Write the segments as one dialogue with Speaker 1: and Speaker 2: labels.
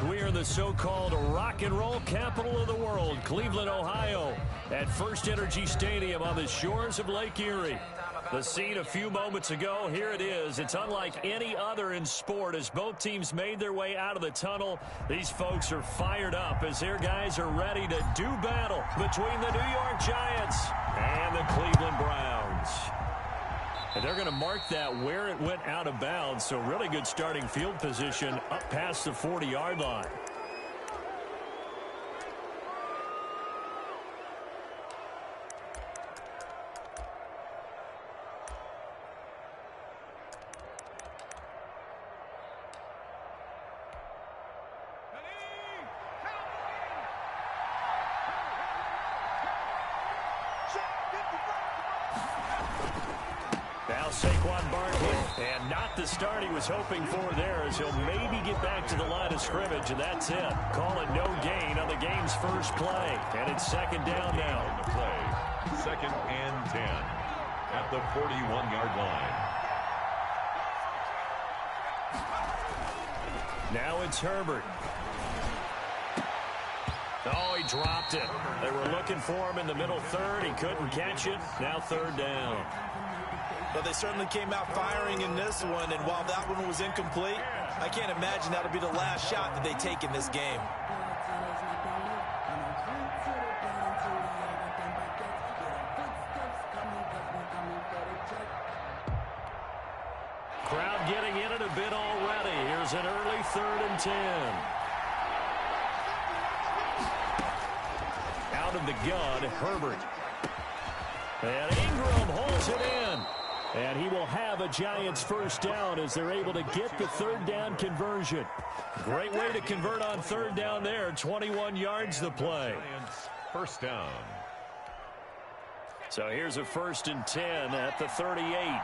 Speaker 1: We are the so-called rock and roll capital of the world, Cleveland, Ohio, at First Energy Stadium on the shores of Lake Erie. The scene a few moments ago, here it is. It's unlike any other in sport as both teams made their way out of the tunnel. These folks are fired up as their guys are ready to do battle between the New York Giants and the Cleveland Browns. And they're going to mark that where it went out of bounds, so really good starting field position up past the 40-yard line. And not the start he was hoping for there, as he'll maybe get back to the line of scrimmage, and that's it. Call it no gain on the game's first play. And it's second down now.
Speaker 2: On the play, 2nd and 10 at the 41-yard line.
Speaker 1: Now it's Herbert. Oh, he dropped it. They were looking for him in the middle third. He couldn't catch it. Now 3rd down.
Speaker 3: Well, they certainly came out firing in this one, and while that one was incomplete, I can't imagine that'll be the last shot that they take in this game.
Speaker 1: Crowd getting in it a bit already. Here's an early 3rd and 10. Out of the gun, Herbert. And Ingram holds it in. And he will have a Giants first down as they're able to get the 3rd down conversion. Great way to convert on 3rd down there. 21 yards the play.
Speaker 2: Giants first down.
Speaker 1: So here's a 1st and 10 at the 38.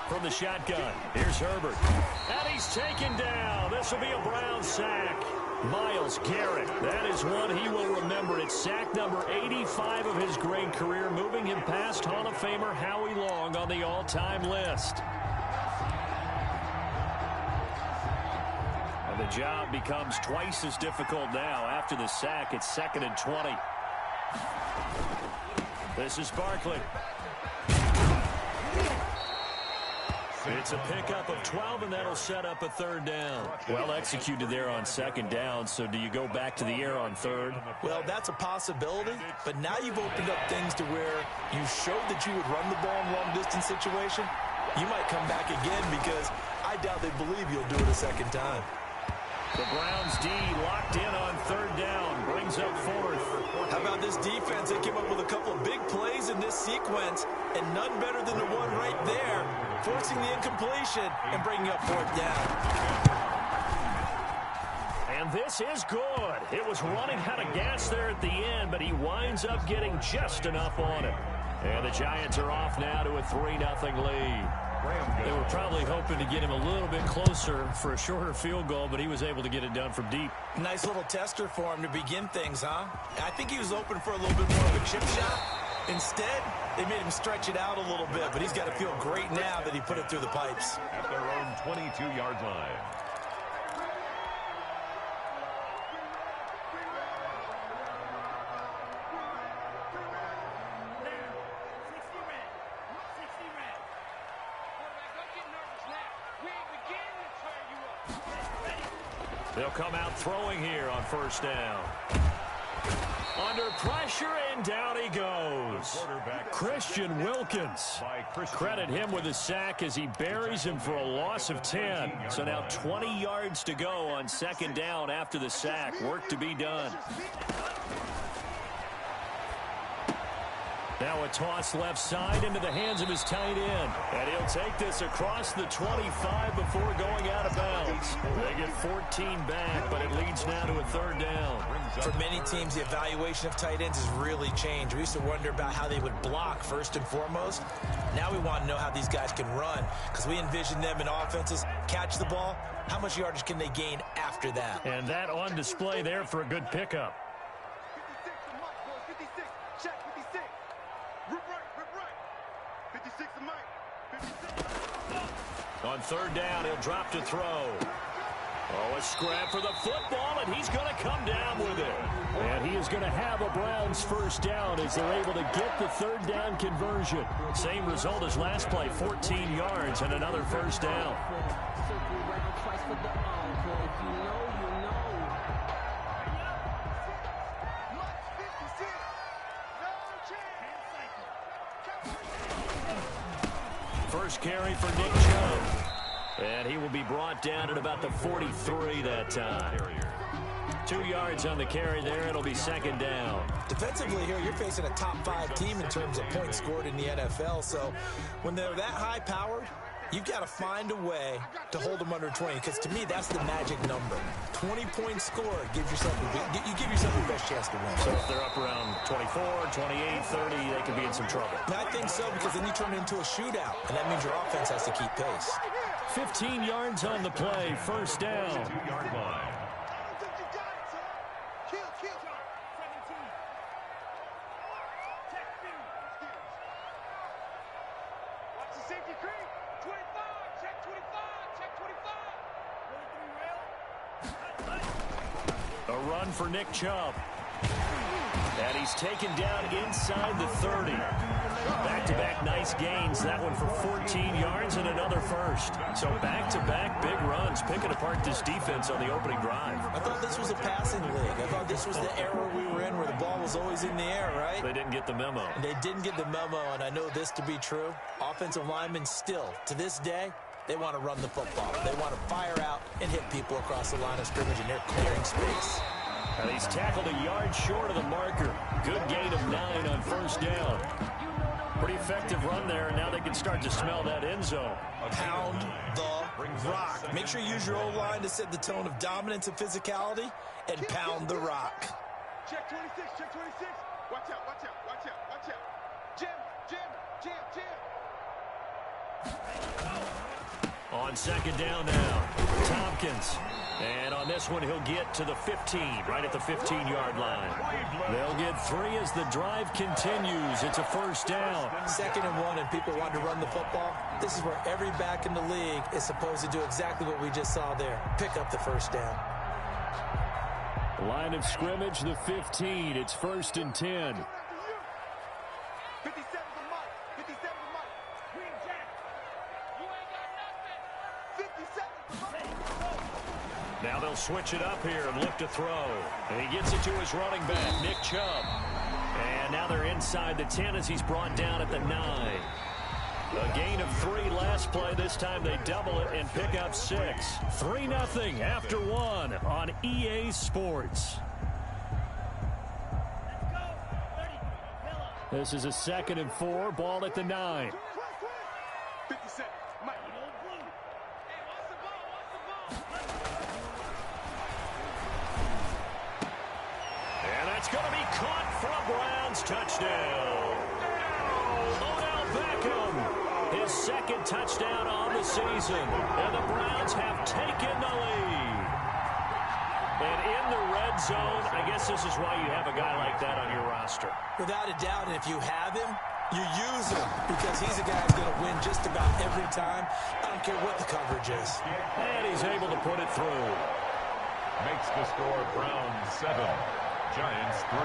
Speaker 1: From the shotgun, here's Herbert. And he's taken down. This will be a Brown sack. Myles Garrett, that is one he will remember. It's sack number 85 of his great career, moving him past Hall of Famer Howie Long on the all-time list. And the job becomes twice as difficult now. After the sack, it's 2nd and 20. This is Barkley. It's a pickup of 12, and that'll set up a 3rd down. Well executed there on 2nd down, so do you go back to the air on 3rd?
Speaker 3: Well, that's a possibility, but now you've opened up things to where you showed that you would run the ball in long-distance situation. You might come back again because I doubt they believe you'll do it a 2nd time.
Speaker 1: The Browns D locked in on 3rd down, brings up 4th.
Speaker 3: How about this defense? They came up with a couple of big plays in this sequence, and none better than the one right there, forcing the incompletion and bringing up 4th down.
Speaker 1: And this is good. It was running out of gas there at the end, but he winds up getting just enough on it. And the Giants are off now to a 3-0 lead. They were probably hoping to get him a little bit closer for a shorter field goal, but he was able to get it done from deep.
Speaker 3: Nice little tester for him to begin things, huh? I think he was open for a little bit more of a chip shot. Instead, they made him stretch it out a little bit, but he's got to feel great now that he put it through the pipes.
Speaker 2: At their own 22-yard line.
Speaker 1: They'll come out throwing here on 1st down. Under pressure, and down he goes. Christian Wilkins. Credit him with a sack as he buries him for a loss of 10. So now 20 yards to go on 2nd down after the sack. Work to be done. Now a toss left side into the hands of his tight end. And he'll take this across the 25 before going out of bounds. They get 14 back, but it leads now to a 3rd down.
Speaker 3: For many teams, the evaluation of tight ends has really changed. We used to wonder about how they would block first and foremost. Now we want to know how these guys can run, because we envision them in offenses catch the ball, how much yardage can they gain after that?
Speaker 1: And that on display there for a good pickup.
Speaker 4: 56 check 56. Rip right. 56 to Mike. 56.
Speaker 1: On third down, he'll drop to throw. Oh, a scrap for the football, and he's going to come down with it. And he is going to have a Browns first down as they're able to get the third down conversion. Same result as last play, 14 yards and another first down. First carry for Nick Chubb. And he will be brought down at about the 43 that time. 2 yards on the carry there. It'll be second down.
Speaker 3: Defensively here, you're facing a top 5 team in terms of points scored in the NFL. So when they're that high-powered, you've got to find a way to hold them under 20, because to me, that's the magic number. 20 points scored, you give yourself the best chance to win.
Speaker 1: So if they're up around 24, 28, 30, they could be in some trouble.
Speaker 3: And I think so, because then you turn it into a shootout, and that means your offense has to keep pace.
Speaker 1: 15 yards on the play, first down.
Speaker 2: 2-yard line.
Speaker 1: A run for Nick Chubb. And he's taken down inside the 30. Back-to-back nice gains. That one for 14 yards and another first. So back-to-back big runs, picking apart this defense on the opening drive.
Speaker 3: I thought this was a passing league. I thought this was the era we were in where the ball was always in the air, right?
Speaker 1: They didn't get the memo.
Speaker 3: They didn't get the memo, and I know this to be true. Offensive linemen still, to this day, they want to run the football. They want to fire out and hit people across the line of scrimmage, and they're clearing space.
Speaker 1: And he's tackled a yard short of the marker. Good gain of 9 on first down. Pretty effective run there, and now they can start to smell that end zone.
Speaker 3: Pound the rock. Make sure you use your O-line to set the tone of dominance and physicality, and pound the rock.
Speaker 4: Check 26, check 26. Watch out. Jim.
Speaker 1: On second down now, Tompkins. And on this one, he'll get to the 15, right at the 15-yard line. They'll get 3 as the drive continues. It's a first down.
Speaker 3: 2nd and 1, and people want to run the football. This is where every back in the league is supposed to do exactly what we just saw there. Pick up the first down.
Speaker 1: Line of scrimmage, the 15. It's 1st and 10.
Speaker 4: 57 to Mike. 57 to Mike. Green Jack. You ain't got nothing. 57.
Speaker 1: Now they'll switch it up here and look to throw. And he gets it to his running back, Nick Chubb. And now they're inside the 10 as he's brought down at the 9. A gain of 3 last play. This time they double it and pick up 6. 3-0 after 1 on EA Sports. This is a 2nd and 4. Ball at the 9.
Speaker 4: 57. Mike.
Speaker 1: And that's going to be caught for a Browns touchdown. Odell Beckham, his 2nd touchdown on the season. And the Browns have taken the lead. And in the red zone, I guess this is why you have a guy like that on your roster.
Speaker 3: Without a doubt, and if you have him, you use him, because he's a guy who's going to win just about every time. I don't care what the coverage is.
Speaker 1: And he's able to put it through.
Speaker 2: Makes the score Brownz 7, Giants 3.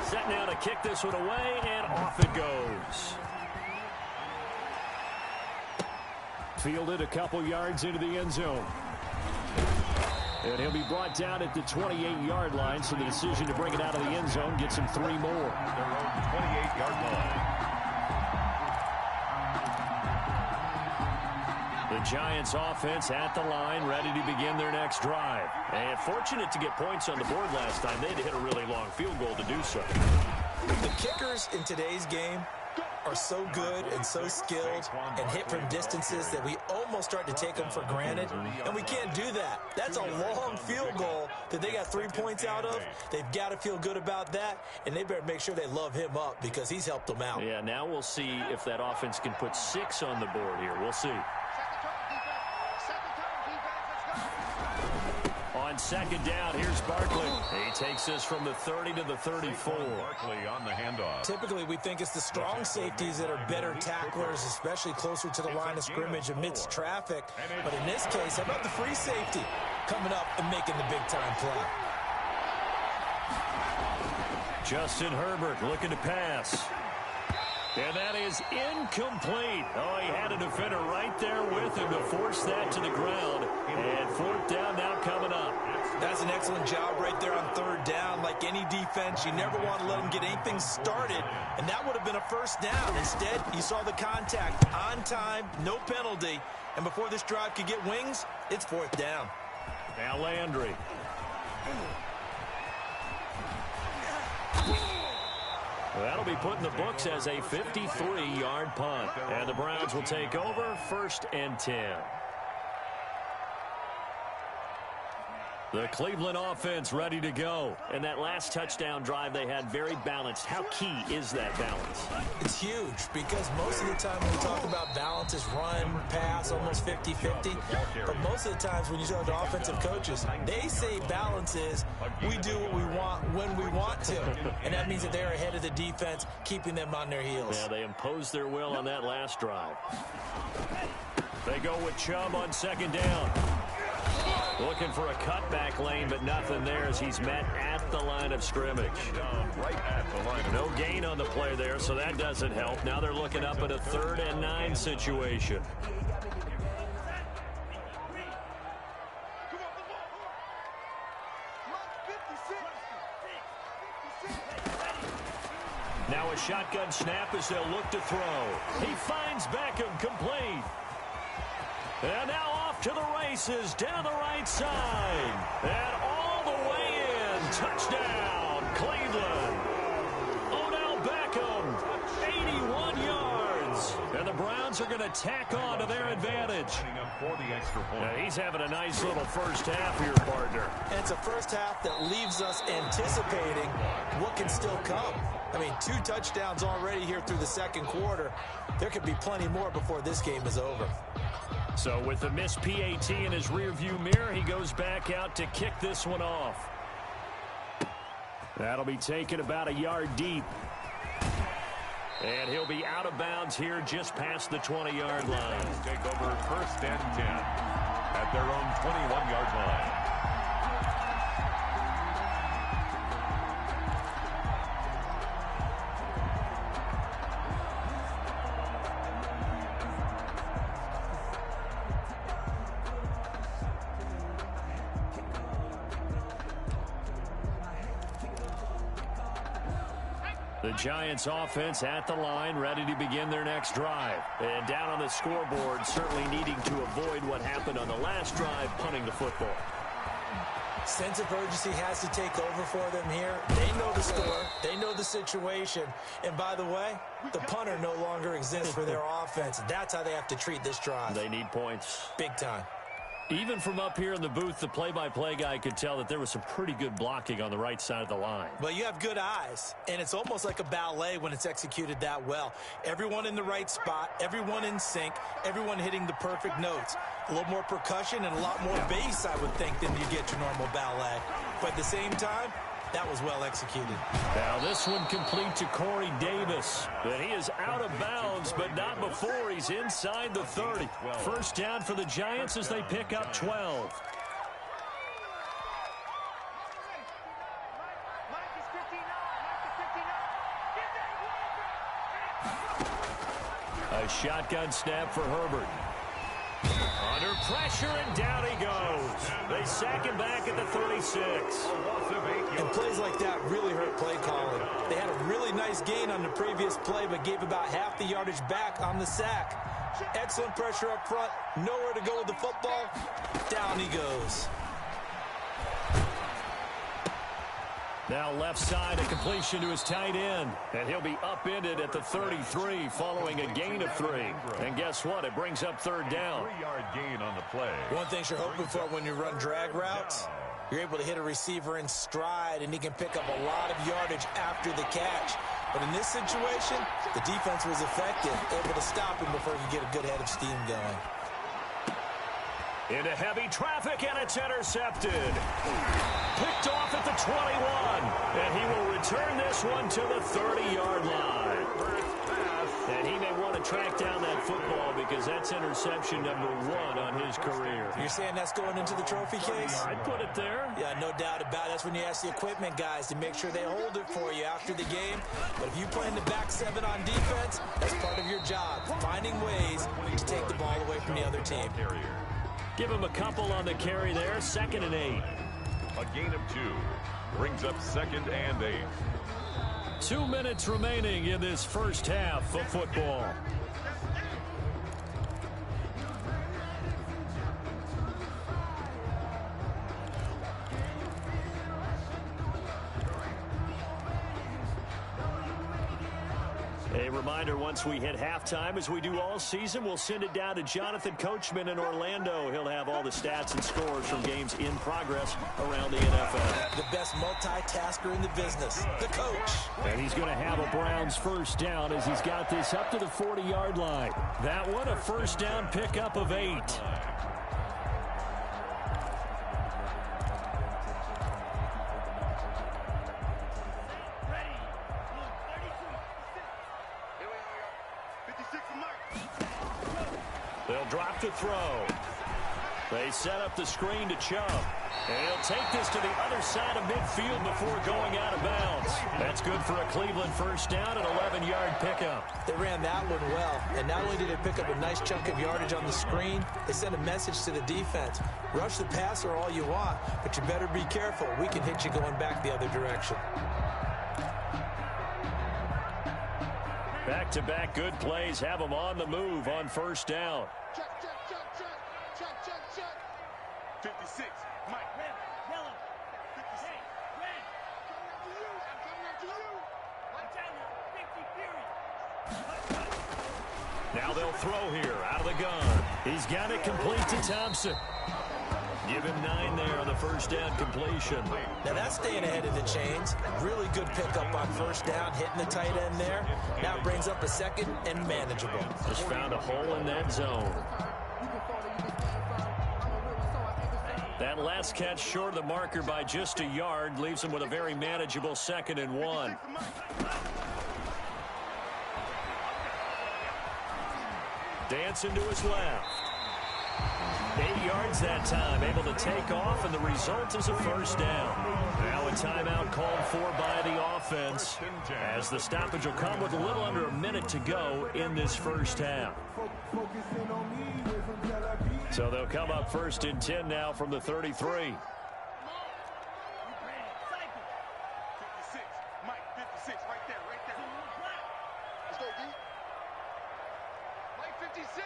Speaker 1: Set now to kick this one away, and off it goes. Fielded a couple yards into the end zone. And he'll be brought down at the 28-yard line, so the decision to bring it out of the end zone gets him 3 more.
Speaker 2: Their own 28-yard line.
Speaker 1: The Giants offense at the line, ready to begin their next drive. And fortunate to get points on the board last time. They had to hit a really long field goal to do so.
Speaker 3: The kickers in today's game are so good and so skilled and hit from distances that we almost start to take them for granted, and we can't do that. That's a long field goal that they got 3 points out of. They've got to feel good about that, and they better make sure they love him up because he's helped them out.
Speaker 1: Yeah, now we'll see if that offense can put 6 on the board here. We'll see. On second down, here's Barkley. He takes this from the 30 to the 34.
Speaker 2: Barkley on the handoff.
Speaker 3: Typically, we think it's the strong safeties that are better tacklers, especially closer to the line of scrimmage amidst traffic. But in this case, how about the free safety coming up and making the big-time play?
Speaker 1: Justin Herbert looking to pass. And that is incomplete. Oh, he had a defender right there with him to force that to the ground. And fourth down now coming up.
Speaker 3: That's an excellent job right there on third down. Like any defense, you never want to let them get anything started. And that would have been a first down. Instead, you saw the contact on time, no penalty. And before this drive could get wings, it's fourth down.
Speaker 1: Now Landry. That'll be put in the books as a 53-yard punt. And the Browns will take over, 1st and 10. The Cleveland offense ready to go. And that last touchdown drive they had very balanced. How key is that balance?
Speaker 3: It's huge because most of the time when we talk about balance is run, pass, almost 50-50. But most of the times when you talk to offensive coaches, they say balance is we do what we want when we want to. And that means that they're ahead of the defense, keeping them on their heels.
Speaker 1: Yeah, they imposed their will on that last drive. They go with Chubb on second down. Looking for a cutback lane, but nothing there as he's met at the line of scrimmage.
Speaker 2: Right at the line.
Speaker 1: No gain on the play there, so that doesn't help. Now they're looking up at a 3rd and 9 situation. Now a shotgun snap as they'll look to throw. He finds Beckham complete. And now off to the races, down the right side. And all the way in. Touchdown, Cleveland. Odell Beckham, 81 yards. And the Browns are going to tack on to their advantage.
Speaker 2: For the extra point.
Speaker 1: Now he's having a nice little first half here, partner.
Speaker 3: And it's a first half that leaves us anticipating what can still come. I mean, 2 touchdowns already here through the second quarter. There could be plenty more before this game is over.
Speaker 1: So with the missed PAT in his rearview mirror, he goes back out to kick this one off. That'll be taken about a yard deep. And he'll be out of bounds here just past the 20-yard line.
Speaker 2: Take over 1st and 10 at their own 21-yard line.
Speaker 1: The Giants offense at the line, ready to begin their next drive. And down on the scoreboard, certainly needing to avoid what happened on the last drive, punting the football.
Speaker 3: Sense of urgency has to take over for them here. They know the score. They know the situation. And by the way, the punter no longer exists for their offense. That's how they have to treat this drive.
Speaker 1: They need points.
Speaker 3: Big time.
Speaker 1: Even from up here in the booth, the play-by-play guy could tell that there was some pretty good blocking on the right side of the line.
Speaker 3: Well, you have good eyes, and it's almost like a ballet when it's executed that well. Everyone in the right spot, everyone in sync, everyone hitting the perfect notes. A little more percussion and a lot more bass, I would think, than you get your normal ballet. But at the same time, that was well executed.
Speaker 1: Now this one complete to Corey Davis. And he is out of bounds, but not before he's inside the 30. First down for the Giants as they pick up 12. A shotgun snap for Herbert. Under pressure, and down he goes. They sack him back at the 36.
Speaker 3: And plays like that really hurt play calling. They had a really nice gain on the previous play, but gave about half the yardage back on the sack. Excellent pressure up front. Nowhere to go with the football. Down he goes.
Speaker 1: Now left side, a completion to his tight end. And he'll be upended at the 33 following a gain of 3. And guess what? It brings up third down.
Speaker 2: 3-yard gain on the play.
Speaker 3: One thing you're hoping for when you run drag routes, you're able to hit a receiver in stride, and he can pick up a lot of yardage after the catch. But in this situation, the defense was effective, able to stop him before he could get a good head of steam going.
Speaker 1: Into heavy traffic, and it's intercepted. Picked off at the 21. And he will return this one to the 30-yard line. And he may want to track down that football because that's interception number 1 on his career.
Speaker 3: You're saying that's going into the trophy case?
Speaker 1: I'd put it there.
Speaker 3: Yeah, no doubt about it. That's when you ask the equipment guys to make sure they hold it for you after the game. But if you play in the back 7 on defense, that's part of your job, finding ways to take the ball away from the other team.
Speaker 1: Give him a couple on the carry there, 2nd and 8.
Speaker 2: A gain of 2 brings up 2nd and 8.
Speaker 1: 2 minutes remaining in this first half of football. A reminder, once we hit halftime, as we do all season, we'll send it down to Jonathan Coachman in Orlando. He'll have all the stats and scores from games in progress around the NFL.
Speaker 3: The best multitasker in the business, the coach.
Speaker 1: And he's going to have a Browns first down as he's got this up to the 40-yard line. That one, a first down pickup of 8. They'll drop to throw. They set up the screen to Chubb. And he'll take this to the other side of midfield before going out of bounds. That's good for a Cleveland first down, an 11-yard pickup.
Speaker 3: They ran that one well. And not only did they pick up a nice chunk of yardage on the screen, they sent a message to the defense. Rush the passer all you want, but you better be careful. We can hit you going back the other direction.
Speaker 1: Back-to-back good plays have them on the move on first down.
Speaker 4: Check. 56. Mike. Red, yellow. 56. Hey, red. I'm coming after you. Watch out, 50, period.
Speaker 1: Now they'll throw here out of the gun. He's got it complete to Thompson. Give him 9 there on the first down completion.
Speaker 3: Now that's staying ahead of the chains. Really good pickup on first down, hitting the tight end there. Now it brings up a 2nd and manageable.
Speaker 1: Just found a hole in that zone. That last catch short of the marker by just a yard leaves him with a very manageable 2nd and 1. Dancing to his left. 8 yards that time, able to take off, and the result is a first down. Now a timeout called for by the offense, as the stoppage will come with a little under a minute to go in this first half. So they'll come up 1st and 10 now from the 33.
Speaker 4: 56. Mike, 56, right there. Let's go, D. Mike, 56.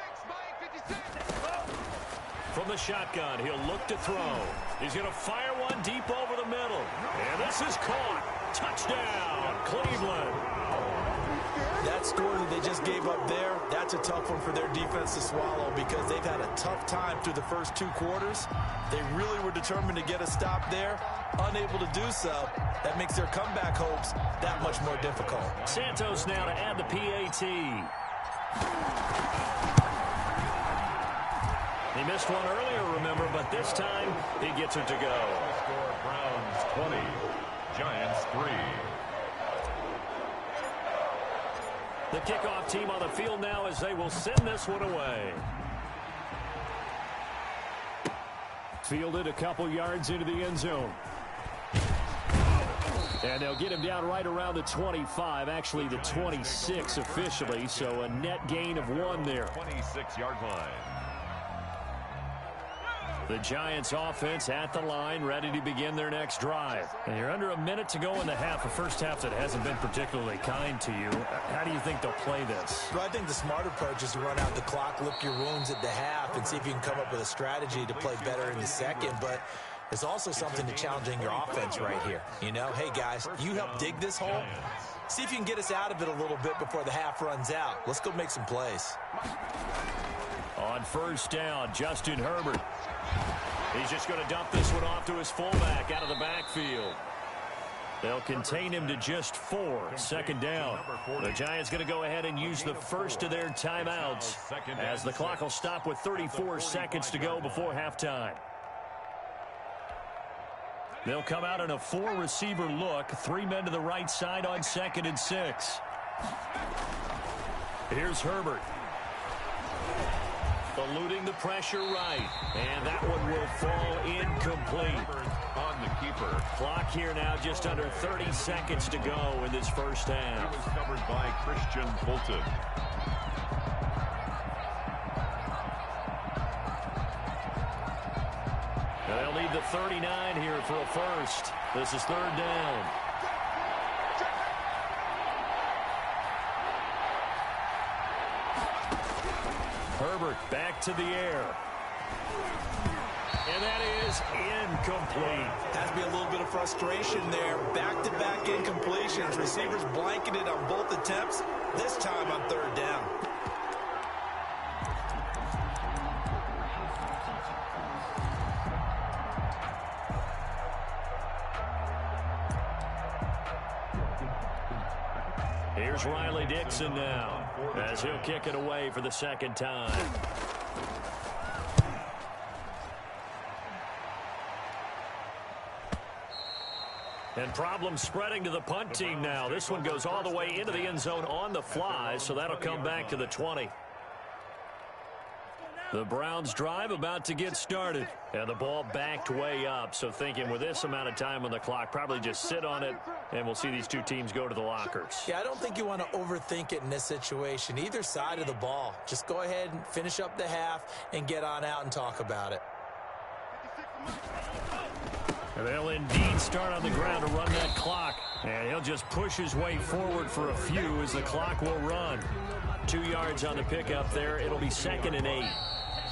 Speaker 1: From the shotgun, he'll look to throw. He's going to fire one deep over the middle. And this is caught. Touchdown, Cleveland.
Speaker 3: That score that they just gave up there, that's a tough one for their defense to swallow because they've had a tough time through the first 2 quarters. They really were determined to get a stop there. Unable to do so, that makes their comeback hopes that much more difficult.
Speaker 1: Santos now to add the PAT. He missed one earlier, remember, but this time he gets it to go.
Speaker 2: Score Browns 20, Giants 3.
Speaker 1: The kickoff team on the field now as they will send this one away. Fielded a couple yards into the end zone. And they'll get him down right around the 25, actually the 26 officially, so a net gain of 1 there.
Speaker 2: 26-yard line.
Speaker 1: The Giants offense at the line, ready to begin their next drive. And you're under a minute to go in the half, a first half that hasn't been particularly kind to you. How do you think they'll play this?
Speaker 3: Well, I think the smart approach is to run out the clock, lick your wounds at the half, and see if you can come up with a strategy to play better in the second. But There's also something to challenging your offense right here. You know, hey, guys, you help dig this hole. See if you can get us out of it a little bit before the half runs out. Let's go make some plays.
Speaker 1: On first down, Justin Herbert. He's just going to dump this one off to his fullback out of the backfield. They'll contain him to just 4. Second down. The Giants going to go ahead and use the first of their timeouts as the clock will stop with 34 seconds to go before halftime. They'll come out in a 4-receiver look. 3 men to the right side on 2nd and 6. Here's Herbert. Eluding the pressure right. And that one will fall incomplete.
Speaker 2: On the keeper.
Speaker 1: Clock here now just under 30 seconds to go in this first half.
Speaker 2: It was covered by Christian Fulton.
Speaker 1: They'll need the 39 here for a first. This is 3rd down. Herbert back to the air. And that is incomplete.
Speaker 3: Has to be a little bit of frustration there. Back-to-back incompletions. Receivers blanketed on both attempts. This time on 3rd down.
Speaker 1: Here's Riley Dixon now as he'll kick it away for the 2nd time. And problems spreading to the punt team now. This one goes all the way into the end zone on the fly, so that'll come back to the 20. The Browns drive about to get started. And the ball backed way up, so thinking with this amount of time on the clock, probably just sit on it, and we'll see these two teams go to the lockers.
Speaker 3: Yeah, I don't think you want to overthink it in this situation. Either side of the ball. Just go ahead and finish up the half and get on out and talk about it.
Speaker 1: And they'll indeed start on the ground to run that clock. And he'll just push his way forward for a few as the clock will run. 2 yards on the pickup there. It'll be 2nd and 8.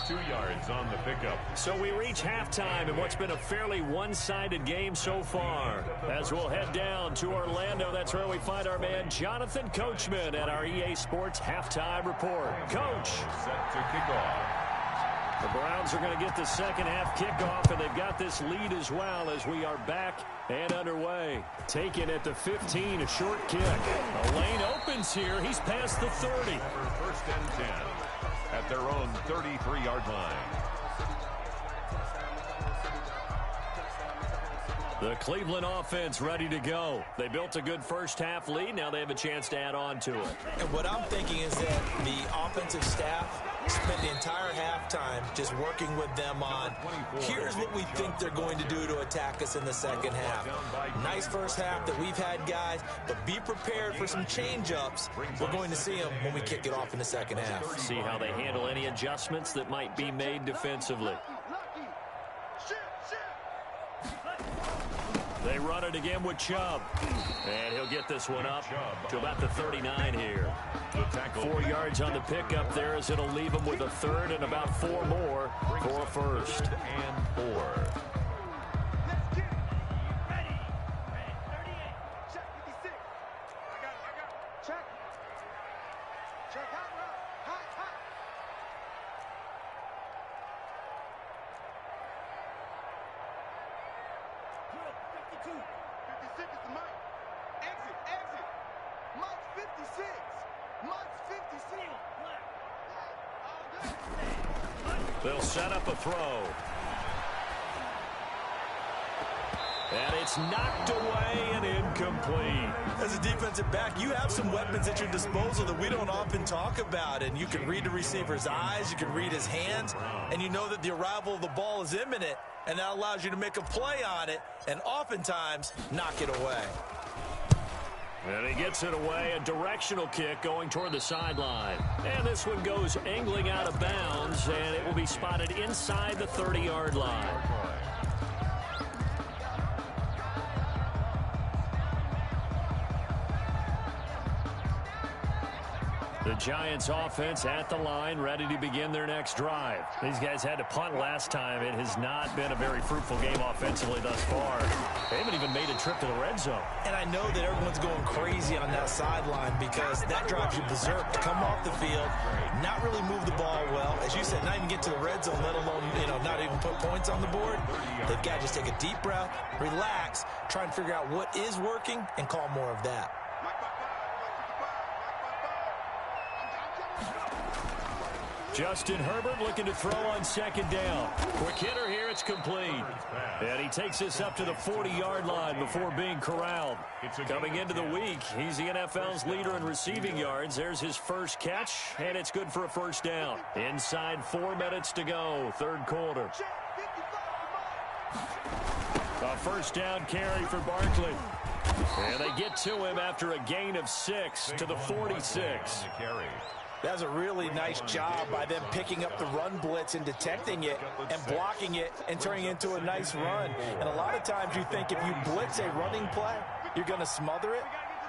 Speaker 2: 2 yards on the pickup.
Speaker 1: So we reach halftime in what's been a fairly one-sided game so far. As we'll head down to Orlando, that's where we find our man Jonathan Coachman at our EA Sports Halftime Report. Coach.
Speaker 2: Set to kick off.
Speaker 1: The Browns are going to get the second half kickoff, and they've got this lead as well as we are back and underway. Taken at the 15, a short kick. A lane opens here. He's past the 30.
Speaker 2: For 1st and 10 at their own 33-yard line.
Speaker 1: The Cleveland offense ready to go. They built a good first half lead. Now they have a chance to add on to it.
Speaker 3: And what I'm thinking is that the offensive staff spent the entire halftime just working with them on, here's what we think they're going to do to attack us in the second half. Nice first half that we've had, guys, but be prepared for some change-ups. We're going to see them when we kick it off in the second half.
Speaker 1: See how they handle any adjustments that might be made defensively. They run it again with Chubb. And he'll get this one up to about the 39 here. 4 yards on the pickup there as it'll leave him with a 3rd and about 4 more for a first.
Speaker 2: And 4.
Speaker 1: They'll set up a throw. And it's knocked away and incomplete.
Speaker 3: As a defensive back, you have some weapons at your disposal that we don't often talk about. And you can read the receiver's eyes, you can read his hands, and you know that the arrival of the ball is imminent. And that allows you to make a play on it and oftentimes knock it away.
Speaker 1: And he gets it away, a directional kick going toward the sideline. And this one goes angling out of bounds, and it will be spotted inside the 30-yard line. The Giants offense at the line, ready to begin their next drive. These guys had to punt last time. It has not been a very fruitful game offensively thus far. They haven't even made a trip to the red zone.
Speaker 3: And I know that everyone's going crazy on that sideline because that drives you berserk to come off the field, not really move the ball well. As you said, not even get to the red zone, let alone, not even put points on the board. They've got to just take a deep breath, relax, try and figure out what is working, and call more of that.
Speaker 1: Justin Herbert looking to throw on second down. Quick hitter here, it's complete. And he takes this up to the 40-yard line before being corralled. Coming into the week, he's the NFL's leader in receiving yards. There's his first catch, and it's good for a first down. Inside 4 minutes to go, third quarter. A first down carry for Barkley. And they get to him after a gain of 6 to the 46.
Speaker 3: That's a really nice job by them picking up the run blitz and detecting it and blocking it and turning it into a nice run. And a lot of times you think if you blitz a running play, you're going to smother it.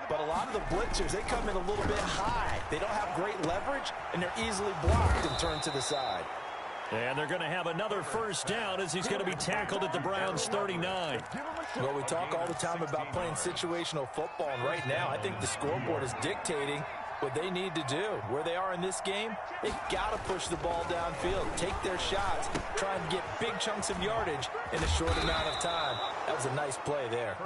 Speaker 3: But a lot of the blitzers, they come in a little bit high. They don't have great leverage, and they're easily blocked and turned to the side.
Speaker 1: And they're going to have another first down as he's going to be tackled at the Browns 39.
Speaker 3: Well, we talk all the time about playing situational football, and right now I think the scoreboard is dictating what they need to do. Where they are in this game, they've got to push the ball downfield, take their shots, try and get big chunks of yardage in a short amount of time. That was a nice play there.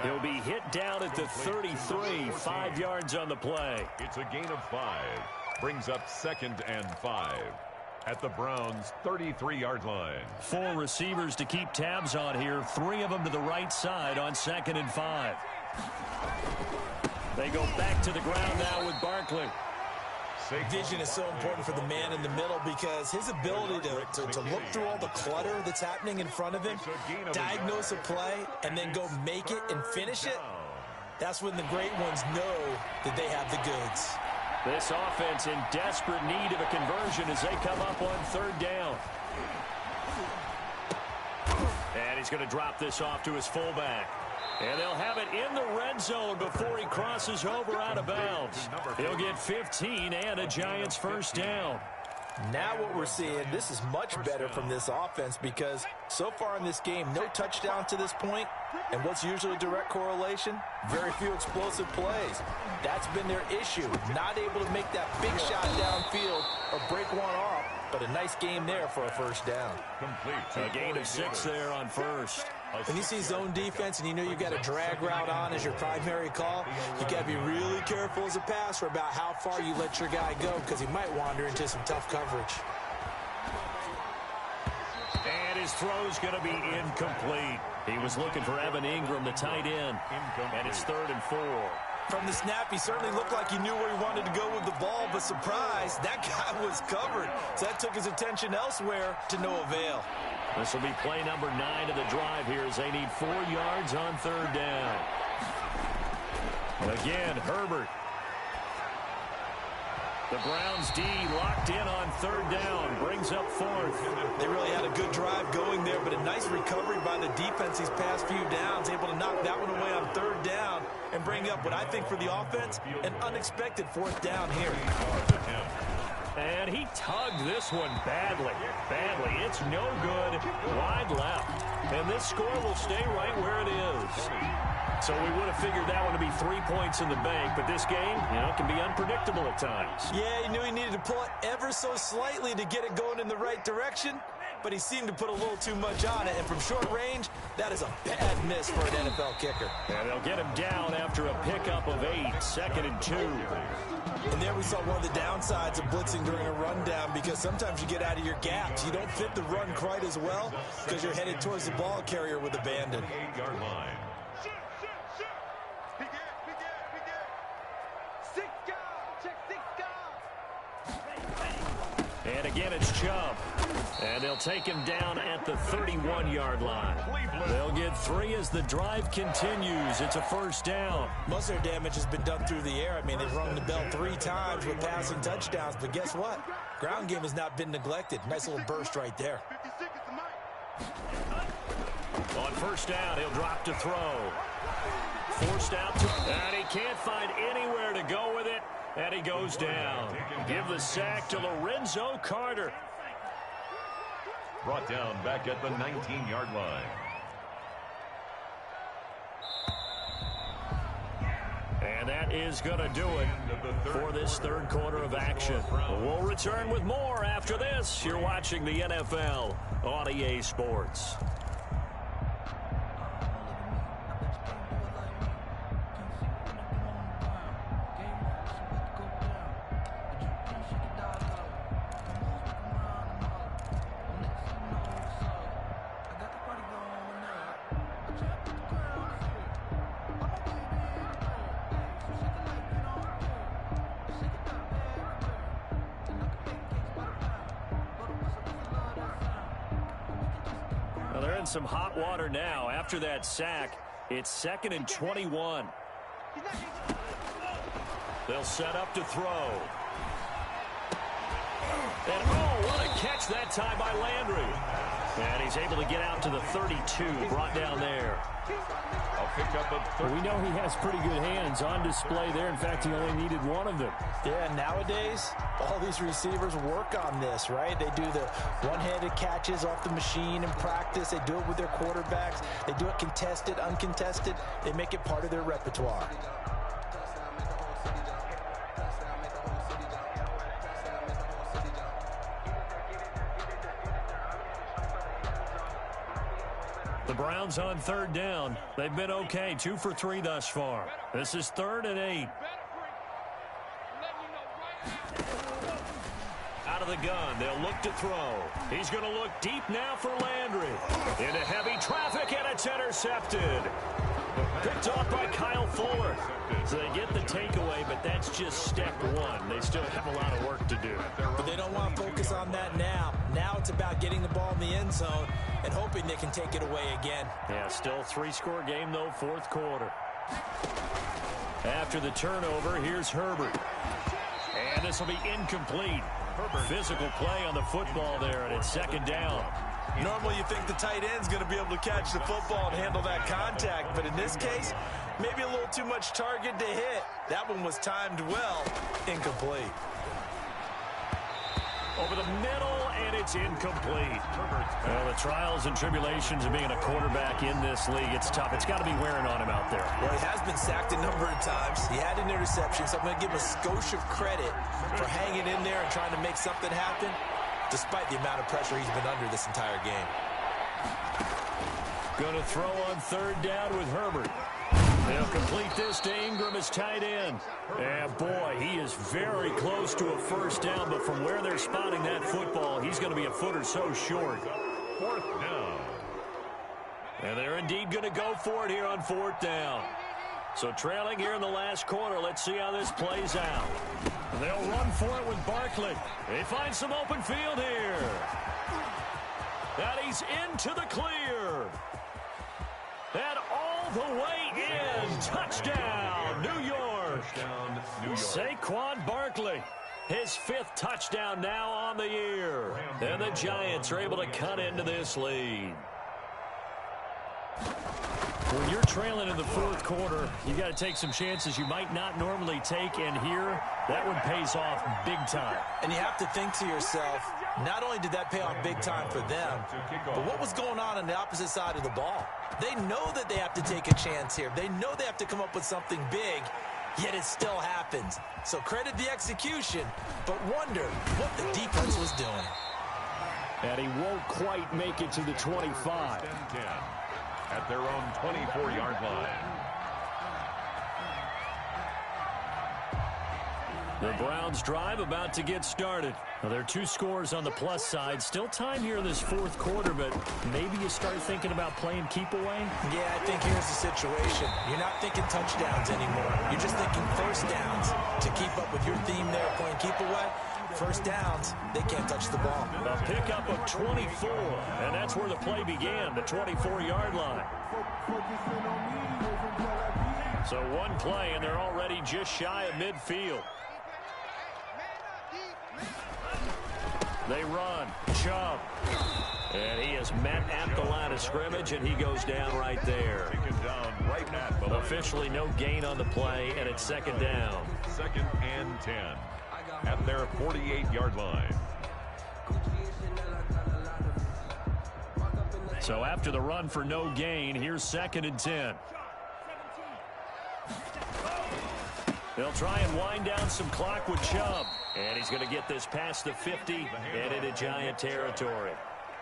Speaker 1: He'll be hit down at the 33, 5 yards on the play.
Speaker 2: It's a gain of 5. Brings up 2nd and 5 at the Browns' 33-yard line.
Speaker 1: 4 receivers to keep tabs on here, 3 of them to the right side on 2nd and 5. They go back to the ground now with Barkley.
Speaker 3: Vision is so important for the man in the middle because his ability to look through all the clutter that's happening in front of him, diagnose a play, and then go make it and finish it, that's when the great ones know that they have the goods.
Speaker 1: This offense in desperate need of a conversion as they come up on 3rd down. And he's going to drop this off to his fullback. And they'll have it in the red zone before he crosses over out of bounds. He'll get 15 and a Giants first down.
Speaker 3: Now what we're seeing, this is much better from this offense because so far in this game, no touchdown to this point. And what's usually a direct correlation? Very few explosive plays. That's been their issue. Not able to make that big shot downfield or break one off. But a nice game there for a first down.
Speaker 1: A gain of 6 there on first.
Speaker 3: When you see zone defense and you know you've got a drag route on as your primary call, you got to be really careful as a passer about how far you let your guy go because he might wander into some tough coverage.
Speaker 1: And his throw's going to be incomplete. He was looking for Evan Ingram, the tight end. And it's 3rd and 4.
Speaker 3: From the snap, he certainly looked like he knew where he wanted to go with the ball, but surprise, that guy was covered. So that took his attention elsewhere to no avail.
Speaker 1: This will be play number 9 of the drive here as they need 4 yards on 3rd down. Again, Herbert. The Browns D locked in on 3rd down, brings up 4th.
Speaker 3: They really had a good drive going there, but a nice recovery by the defense these past few downs, able to knock that one away on 3rd down and bring up what I think for the offense, an unexpected 4th down here.
Speaker 1: And he tugged this one badly. It's no good. Wide left. And this score will stay right where it is. So we would have figured that one to be 3 points in the bank, but this game, can be unpredictable at times.
Speaker 3: Yeah, he knew he needed to pull it ever so slightly to get it going in the right direction, but he seemed to put a little too much on it, and from short range, that is a bad miss for an NFL kicker.
Speaker 1: And they'll get him down after a pickup of 8, 2nd and 2.
Speaker 3: And there we saw one of the downsides of blitzing during a rundown because sometimes you get out of your gaps. You don't fit the run quite as well because you're headed towards the ball carrier with abandon.
Speaker 2: 8-yard line.
Speaker 1: And again, it's Chubb. And they'll take him down at the 31-yard line. They'll get 3 as the drive continues. It's a first down.
Speaker 3: Most of their damage has been done through the air. I mean, they've rung the bell 3 times with passing touchdowns. But guess what? Ground game has not been neglected. Nice little burst right there.
Speaker 1: On first down, he'll drop to throw. Forced out to, and he can't find anywhere to go with it. And he goes down. Give the sack to Lorenzo Carter.
Speaker 2: Brought down back at the 19-yard line.
Speaker 1: And that is going to do it for this third quarter of action. We'll return with more after this. You're watching the NFL on EA Sports. They're in some hot water now. After that sack, it's 2nd and 21. They'll set up to throw. And oh, what a catch that time by Landry. And he's able to get out to the 32, brought down there.
Speaker 5: We know he has pretty good hands on display there. In fact, he only needed one of them.
Speaker 3: Yeah, nowadays, all these receivers work on this, right? They do the one-handed catches off the machine in practice. They do it with their quarterbacks. They do it contested, uncontested. They make it part of their repertoire.
Speaker 1: The Browns on 3rd down. They've been okay, 2 for 3 thus far. This is 3rd and 8. Out of the gun, they'll look to throw. He's going to look deep now for Landry. Into heavy traffic, and it's intercepted. Picked off by Kyle Fuller. So they get the takeaway, but that's just step one. They still have a lot of work to do.
Speaker 3: But they don't want to focus on that now. Now it's about getting the ball in the end zone and hoping they can take it away again.
Speaker 1: Yeah, still 3-score game, though, 4th quarter. After the turnover, here's Herbert. And this will be incomplete. Physical play on the football there, and it's 2nd down.
Speaker 3: Normally you think the tight end's going to be able to catch the football and handle that contact, but in this case, maybe a little too much target to hit. That one was timed well. Incomplete.
Speaker 1: Over the middle, and it's incomplete. Well, the trials and tribulations of being a quarterback in this league, it's tough. It's got to be wearing on him out there.
Speaker 3: Well, he has been sacked a number of times. He had an interception, so I'm going to give him a skosh of credit for hanging in there and trying to make something happen, despite the amount of pressure he's been under this entire game.
Speaker 1: Going to throw on 3rd down with Herbert. They'll complete this to Ingram as tight end. And boy, he is very close to a 1st down, but from where they're spotting that football, he's going to be a foot or so short.
Speaker 2: 4th down.
Speaker 1: And they're indeed going to go for it here on 4th down. So trailing here in the last quarter, let's see how this plays out. They'll run for it with Barkley. They find some open field here. And he's into the clear. And all the way in. Touchdown, New York. Saquon Barkley. His 5th touchdown now on the year. And the Giants are able to cut into this lead. When you're trailing in the 4th quarter, you got to take some chances you might not normally take, and here, that one pays off big time.
Speaker 3: And you have to think to yourself, not only did that pay off big time for them, but what was going on the opposite side of the ball? They know that they have to take a chance here. They know they have to come up with something big, yet it still happens. So credit the execution, but wonder what the defense was doing.
Speaker 5: And he won't quite make it to the 25.
Speaker 2: At their own 24-yard line.
Speaker 1: The Browns drive about to get started. Well, there are 2 scores on the plus side. Still time here in this 4th quarter, but maybe you start thinking about playing keep away?
Speaker 3: Yeah, I think here's the situation. You're not thinking touchdowns anymore. You're just thinking 1st downs. To keep up with your theme there, playing keep away, 1st downs, they can't touch the ball.
Speaker 1: A pickup of 24, and that's where the play began, the 24-yard line. So one play, and they're already just shy of midfield. They run. Chubb. And he is has met at the line of scrimmage, and he goes down right there. Officially no gain on the play, and it's second down.
Speaker 2: 2nd and 10 at their 48-yard line.
Speaker 1: So after the run for no gain, here's 2nd and 10. They'll try and wind down some clock with Chubb. And he's going to get this past the 50 and into Giant territory.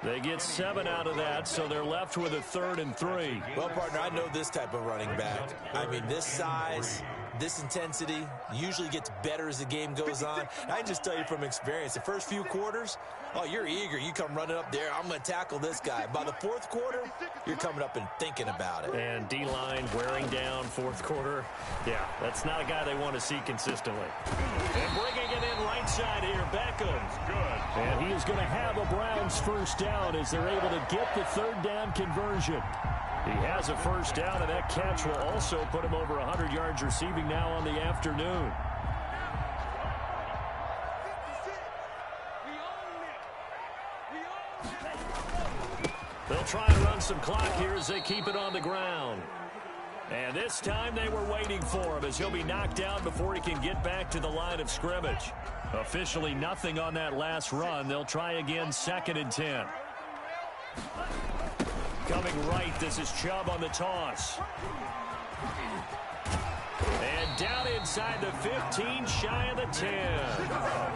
Speaker 1: They get 7 out of that, so they're left with a 3rd and 3.
Speaker 3: Well, partner, I know this type of running back. I mean, this size, this intensity usually gets better as the game goes on. I can just tell you from experience, the first few quarters, oh, you're eager. You come running up there, I'm going to tackle this guy. By the 4th quarter, you're coming up and thinking about it.
Speaker 1: And D-line wearing down 4th quarter. Yeah, that's not a guy they want to see consistently. And bringing it in right side here, Beckham.
Speaker 2: Good.
Speaker 5: And he is going to have a Browns first down as they're able to get the 3rd down conversion.
Speaker 1: He has a first down, and that catch will also put him over 100 yards receiving now on the afternoon. They'll try and run some clock here as they keep it on the ground. And this time they were waiting for him as he'll be knocked down before he can get back to the line of scrimmage. Officially nothing on that last run. They'll try again, 2nd and 10. Coming right, this is Chubb on the toss. And down inside the 15, shy of the 10.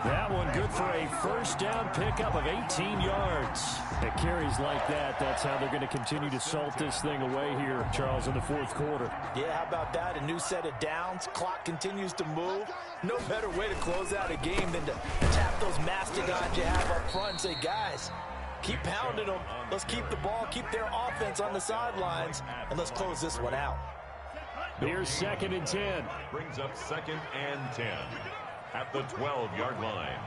Speaker 1: That one good for a first down pickup of 18 yards.
Speaker 5: At carries like that, that's how they're going to continue to salt this thing away here, Charles, in the 4th quarter.
Speaker 3: Yeah, how about that? A new set of downs. Clock continues to move. No better way to close out a game than to tap those mastodons you have up front and say, guys, keep pounding them. Let's keep the ball, keep their offense on the sidelines, and let's close this one out.
Speaker 5: Here's 2nd and 10.
Speaker 2: Brings up 2nd and 10 at the 12-yard line.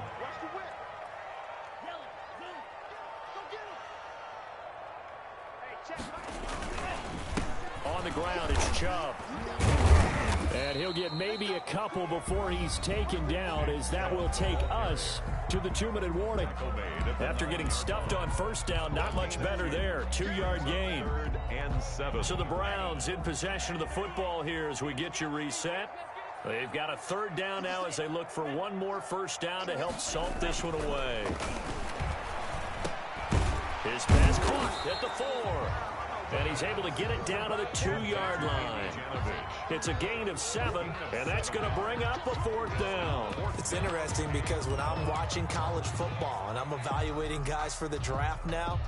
Speaker 1: On the ground, it's Chubb.
Speaker 5: And he'll get maybe a couple before he's taken down, as that will take us to the 2-minute warning.
Speaker 1: After getting stuffed on first down, not much better there. 2-yard gain.
Speaker 2: 3rd and 7.
Speaker 1: So the Browns in possession of the football here as we get you reset. They've got a 3rd down now as they look for one more first down to help salt this one away. His pass caught at the 4. And he's able to get it down to the 2-yard line. It's a gain of 7, and that's going to bring up a 4th down.
Speaker 3: It's interesting because when I'm watching college football and I'm evaluating guys for the draft now,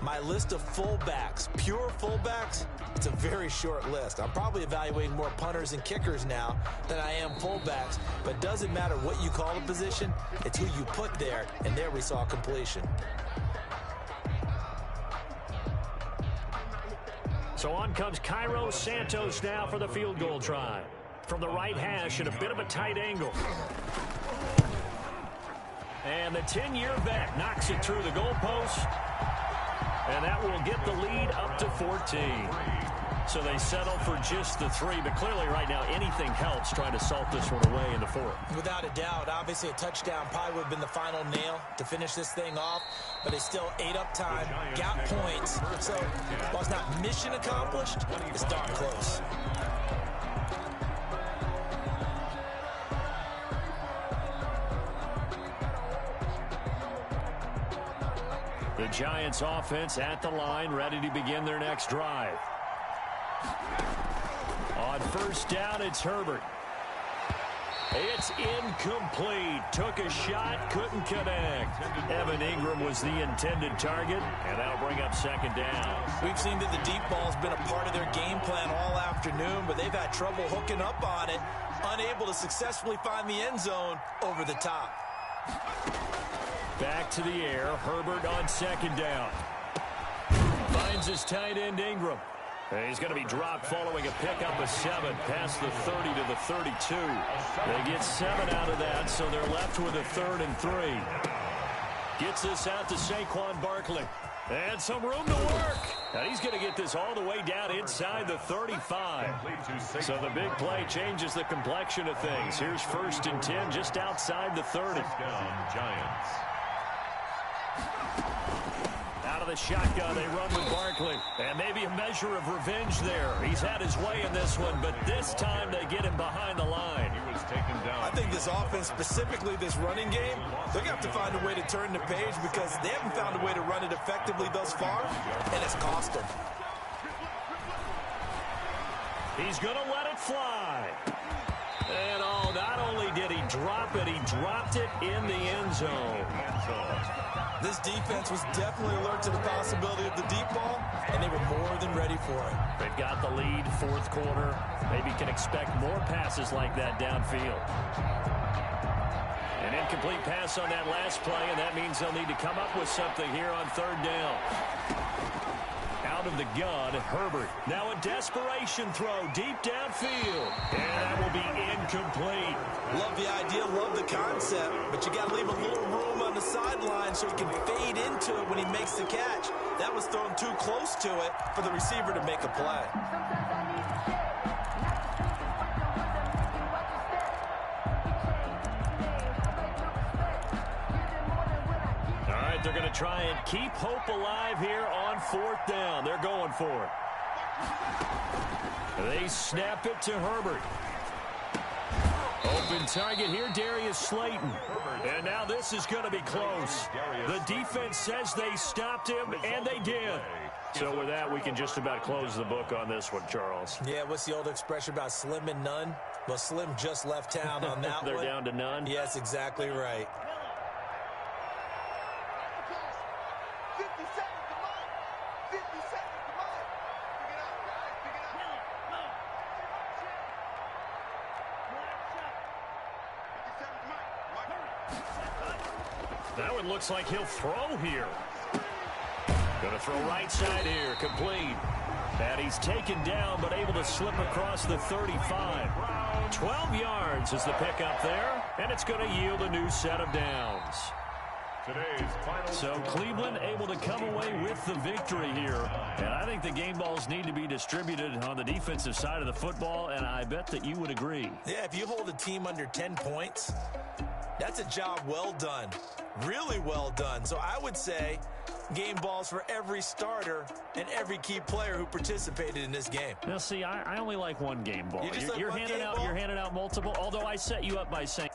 Speaker 3: my list of fullbacks, pure fullbacks, it's a very short list. I'm probably evaluating more punters and kickers now than I am fullbacks, but it doesn't matter what you call a position, it's who you put there, and there we saw completion.
Speaker 1: So on comes Cairo Santos now for the field goal try. From the right hash at a bit of a tight angle. And the 10-year vet knocks it through the goalpost. And that will get the lead up to 14. So they settle for just the 3. But clearly right now anything helps trying to salt this one away in the 4th.
Speaker 3: Without a doubt, obviously a touchdown probably would have been the final nail to finish this thing off. But they still ate up time, got points. So while it's not mission accomplished, it's darn close.
Speaker 1: The Giants offense at the line, ready to begin their next drive. On first down, it's Herbert. It's incomplete. Took a shot, couldn't connect. Evan Ingram was the intended target, and that'll bring up 2nd down.
Speaker 3: We've seen that the deep ball's been a part of their game plan all afternoon, but they've had trouble hooking up on it, unable to successfully find the end zone over the top.
Speaker 1: Back to the air. Herbert on 2nd down. Finds his tight end Ingram. He's going to be dropped following a pickup of 7 past the 30 to the 32. They get 7 out of that, so they're left with a 3rd and 3. Gets this out to Saquon Barkley. And some room to work. And he's going to get this all the way down inside the 35. So the big play changes the complexion of things. Here's 1st and 10 just outside the 30.
Speaker 2: Giants.
Speaker 1: Out of of the shotgun. They run with Barkley. And maybe a measure of revenge there. He's had his way in this one, but this time they get him behind the line.
Speaker 2: He was taken down.
Speaker 3: I think this offense, specifically this running game, they're going to have to find a way to turn the page because they haven't found a way to run it effectively thus far, and it's cost them.
Speaker 1: He's going to let it fly. And not only did he drop it, he dropped it in the end zone.
Speaker 3: This defense was definitely alert to the possibility of the deep ball, and they were more than ready for it.
Speaker 1: They've got the lead, fourth quarter. Maybe can expect more passes like that downfield. An incomplete pass on that last play, and that means they'll need to come up with something here on third down. Out of the gun, Herbert. Now a desperation throw deep downfield. And that will be incomplete.
Speaker 3: Love the idea, love the concept, but you got to leave a little room on the sideline so he can fade into it when he makes the catch. That was thrown too close to it for the receiver to make a play.
Speaker 1: They're going to try and keep hope alive here on fourth down. They're going for it. They snap it to Herbert. Open target here, Darius Slayton. And now this is going to be close. The defense says they stopped him, and they did. So with that, we can just about close the book on this one, Charles.
Speaker 3: Yeah, what's the old expression about slim and none? Well, Slim just left town on that
Speaker 1: They're
Speaker 3: one.
Speaker 1: down to none?
Speaker 3: Yes, exactly right.
Speaker 4: 50 seconds, come on. 50 seconds, come on. Pick it up, guys. Pick it up. 57, Mike.
Speaker 1: That one looks like he'll throw here. Going to throw right side here, complete. And he's taken down, but able to slip across the 35. 12 yards is the pickup there, and it's going to yield a new set of downs.
Speaker 2: Today's final
Speaker 1: So Cleveland able to come away with the victory here. And I think the game balls need to be distributed on the defensive side of the football, and I bet that you would agree.
Speaker 3: Yeah, if you hold a team under 10 points, that's a job well done. Really well done. So I would say game balls for every starter and every key player who participated in this game.
Speaker 1: Now, see, I only like one game ball.
Speaker 3: You just like one game ball?
Speaker 1: You're handing out multiple, although I set you up by saying